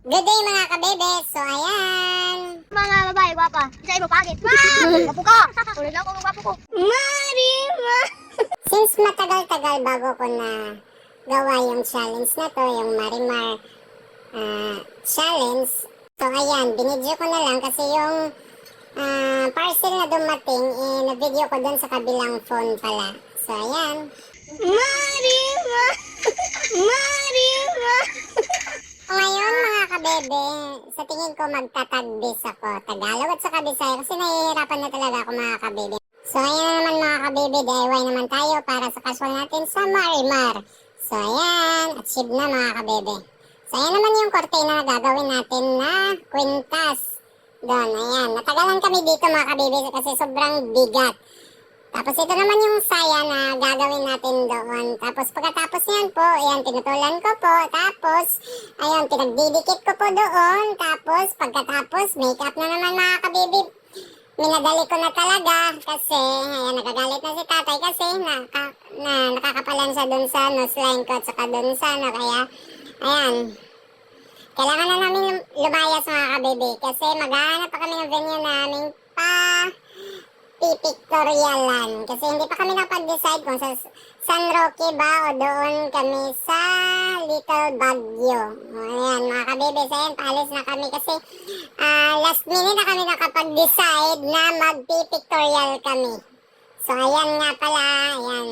Good day mga kabebe! So ayan! Mga babae, gwapa. Sa mo, pangit. Wow! Gwapo ka! Tulad lang ako ng gwapo ko. Marima! Since matagal-tagal bago ko na gawa yung challenge na to, yung Marimar challenge. So ayan, binidyo ko na lang kasi yung parcel na dumating, na-video ko dun sa kabilang phone pala. So ayan. Marima! Marima! Ngayon mga kabebe, sa tingin ko magtatagbis ako. Tagalog at sa Bisaya kasi nahihirapan na talaga ako mga kabebe. So ayan na naman mga kabebe, DIY naman tayo para sa casual natin sa Marimar. So ayan, achieve na mga kabebe. So ayan naman yung cortina na gagawin natin na kwintas. Doon, ayan. Natagalan kami dito mga kabebe kasi sobrang bigat. Tapos ito naman yung saya na gagawin natin doon. Tapos pagkatapos niyan po, ayan, tinutulan ko po. Tapos, ayan, pinagdidikit ko po doon. Tapos, pagkatapos, makeup na naman mga kabibi. Minadali ko na talaga kasi, ayan, nagagalit na si tatay kasi nakakapalan siya doon sa nose line ko at saka doon sa kaya, ayan. Kailangan na namin lumayas mga kabibi kasi maghahanap pa kami ng venue namin pipictorialan. Kasi hindi pa kami napag-decide kung sa San Roque ba o doon kami sa Little Baguio. Ayan mga kabibis, ayan, paalis na kami kasi last minute na kami nakapag-decide na mag-pipictorial kami. So ayan nga pala, ayan.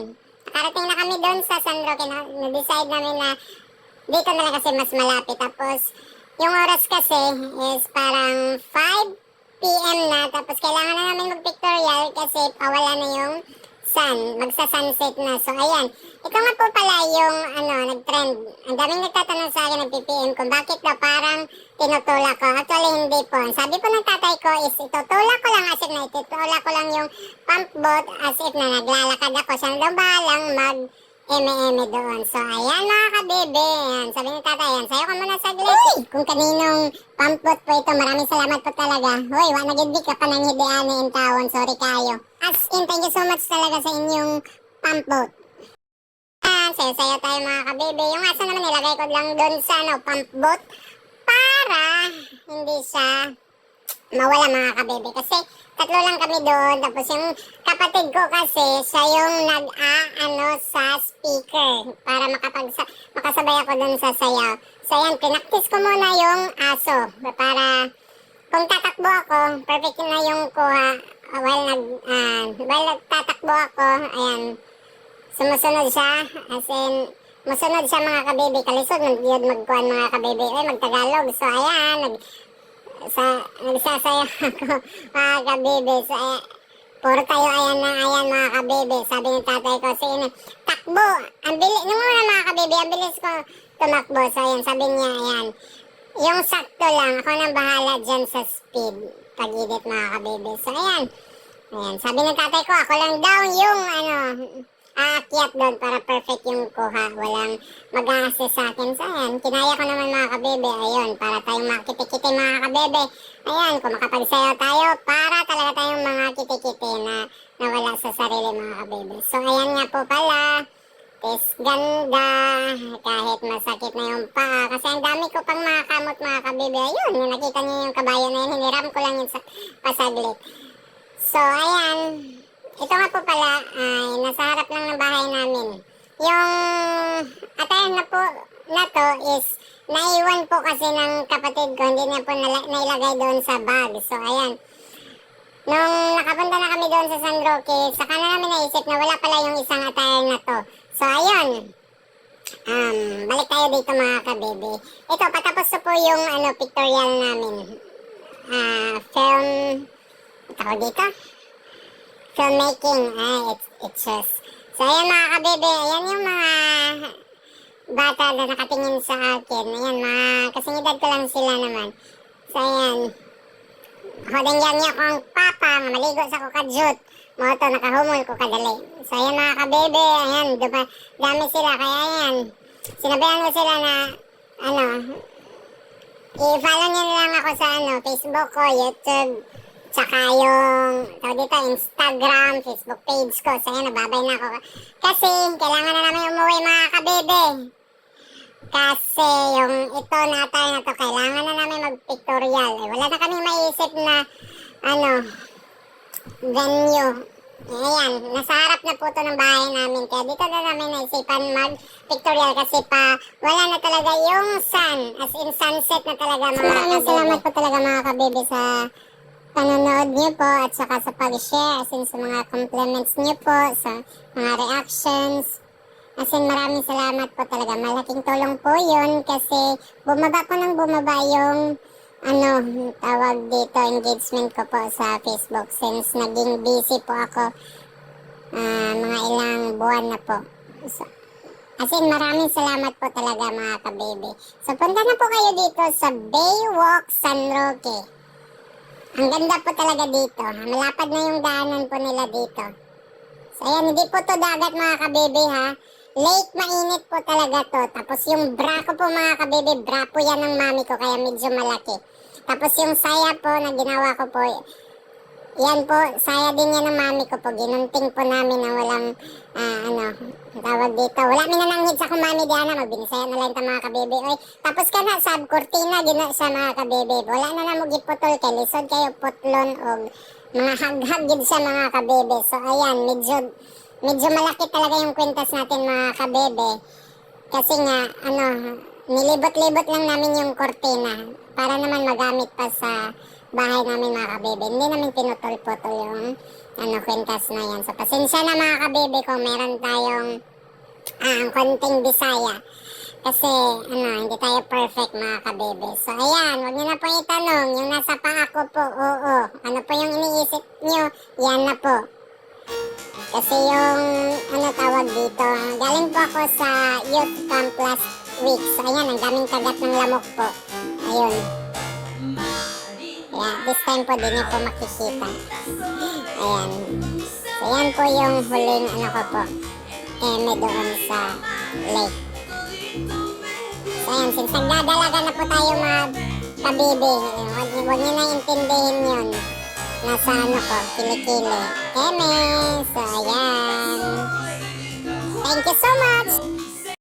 Nakarating na kami doon sa San Roque, na-decide namin na dito na lang kasi mas malapit. Tapos yung oras kasi is parang 5 PM na, tapos kailangan na namin mag-pictorial kasi pawala na yung sun, magsa-sunset na. So ayan, ito nga po pala yung nag-trend. Ang daming nagtatanong sa akin ng PPM kung bakit daw parang tinutulak ko. Actually hindi po. Sabi po ng tatay ko is itutulak ko lang as if na itutulak ko lang yung pump boat as if na naglalakad ako. Siya na daw bahalang mag-eme-eme doon. So ayan mga kabebe, ayan, sabi ng tatay, ayan, sayo ka muna saglit. Kung kaninong pump boat po ito, maraming salamat po talaga. Hoy, wala nagindi ka pa ng hidiani in tawon, sorry kayo. As in, thank you so much talaga sa inyong pump boat. Ayan, sayo-sayo tayo mga kabebe. Yung asa naman nilagay ko lang doon sa pump boat para hindi siya mawala mga kabebe. Kasi tatlo lang kami doon. Tapos yung kapatid ko kasi siya yung sa speaker para makasabay ako doon sa sayaw. So yan, pinaktis ko muna yung aso para kung tatakbo ako, perfect na yung kuha. While nagtatakbo ako, ayan, sumusunod siya. As in, musunod siya mga kabebe. Kalisod, magkuhan mga kabebe. Ay, magtagalog. So ayan, nagsasaya ako mga kabebe. So, puro tayo ayan mga kabebe. Sabi ng tatay ko, takbo. Ang bilis, nung una mga kabebe, ang bilis ko tumakbo. So ayan, sabi niya, ayan, yung sakto lang, ako nang bahala dyan sa speed. Pag-edit mga kabebe. So ayan, sabi ng tatay ko, ako lang daw yung aakyat doon para perfect yung kuha. Walang mag-a-assist sa akin. So ayan, kinaya ko naman mga kabebe. Ayun, para tayong makikiti-kiti mga kabebe. Ayan, kung makapagsayaw tayo, para talaga tayong mga kiti-kiti na nawala sa sarili mga kabebe. So ayan nga po pala, is ganda, kahit masakit na yung paa. Kasi ang dami ko pang mga kamot mga kabebe. Ayun, nakita niyo yung kabayo na yun, hiniram ko lang yun sa pasaglit. So ayan, ito nga po pala ay nasa harap lang ng bahay namin. Yung atayan na po na to is naiwan po kasi ng kapatid ko, hindi niya po nailagay doon sa bag. So ayan, nung nakapunta na kami doon sa San Roque, saka na namin naisip na wala pala yung isang atayan na to. So ayun, balik tayo dito mga kabebe. Ito, patapos na po yung pictorial namin. Film, tawag dito? Filmmaking, it's just. So ayan mga kabebe, ayan yung mga bata na nakatingin sa akin. Ayan, kasingidad ko lang sila naman. So ayan, hodengyan niya ko ang papa, maligo sa kukadjut. Moto, nakahumol ko kadali. So ayan mga kabebe, ayan, dami sila. Kaya ayan, sinabihan ko sila na, i-follow niyo lang ako sa Facebook ko, YouTube, tsaka yung, dito, Instagram, Facebook page ko. So, ayan, nababay na ako. Kasi, kailangan na namin umuwi mga kabebe. Kasi yung ito na tayo na to, kailangan na namin mag-pictorial. Eh, wala na kami maisip na, venue. Ayan, nasa harap na po to ng bahay namin. Kaya dito na namin naisipan mag-pictorial kasi wala na talaga yung sun. As in sunset na talaga mga kabebe. Salamat po talaga mga kabebe sa panonood niyo po at saka sa pag-share. As in sa mga compliments niyo po, sa mga reactions. As in maraming salamat po talaga. Malaking tulong po yun kasi bumaba po ng bumaba yung tawag dito, engagement ko po sa Facebook since naging busy po ako mga ilang buwan na po. So, as in, maraming salamat po talaga mga kabebe. So, punta na po kayo dito sa Baywalk San Roque. Ang ganda po talaga dito. Malapad na yung daanan po nila dito. So, ayan, hindi po to dagat mga kabebe ha. Lake, mainit po talaga to. Tapos yung bra ko po mga kabebe, bra po yan ng mami ko kaya medyo malaki. Tapos yung saya po na ginawa ko po, yan po, saya din yan ng mami ko po. Ginunting po namin na walang, tawag dito. Wala minananghid sa kong mami diana, magbinisaya na lang ito mga kabebe. Oy, tapos ka na, sab-kurtina, gina sa mga kabebe. Wala na na mo giputol kay lisod kayo putlon o mga haghag gid sa mga kabebe. So ayan, medyo malaki talaga yung kwintas natin mga kabebe. Kasi nga, nilibot-libot lang namin yung kortina para naman magamit pa sa bahay namin mga kabebe. Hindi namin pinutol-putol yung kwintas na yan. So, pasensya na mga kabebe kung meron tayong konting bisaya. Kasi, hindi tayo perfect mga kabebe. So, ayan, huwag nyo na po itanong. Yung nasa paa ko po, oo. Ano po yung iniisip nyo? Yan na po. Kasi yung, tawag dito, galing po ako sa Youth Camp last week. So, ayan, ang daming kagat ng lamok po. Ayun. Yeah, this time po din ako makikita. Ayan. So, yan po yung huling, ko po, eme doon sa lake. So, ayan, since nagdadalaga na po tayo mga kabibi, huwag nyo na intindihin yun. Nasa ko, kilikili. Eme! So, ayan. Thank you so much!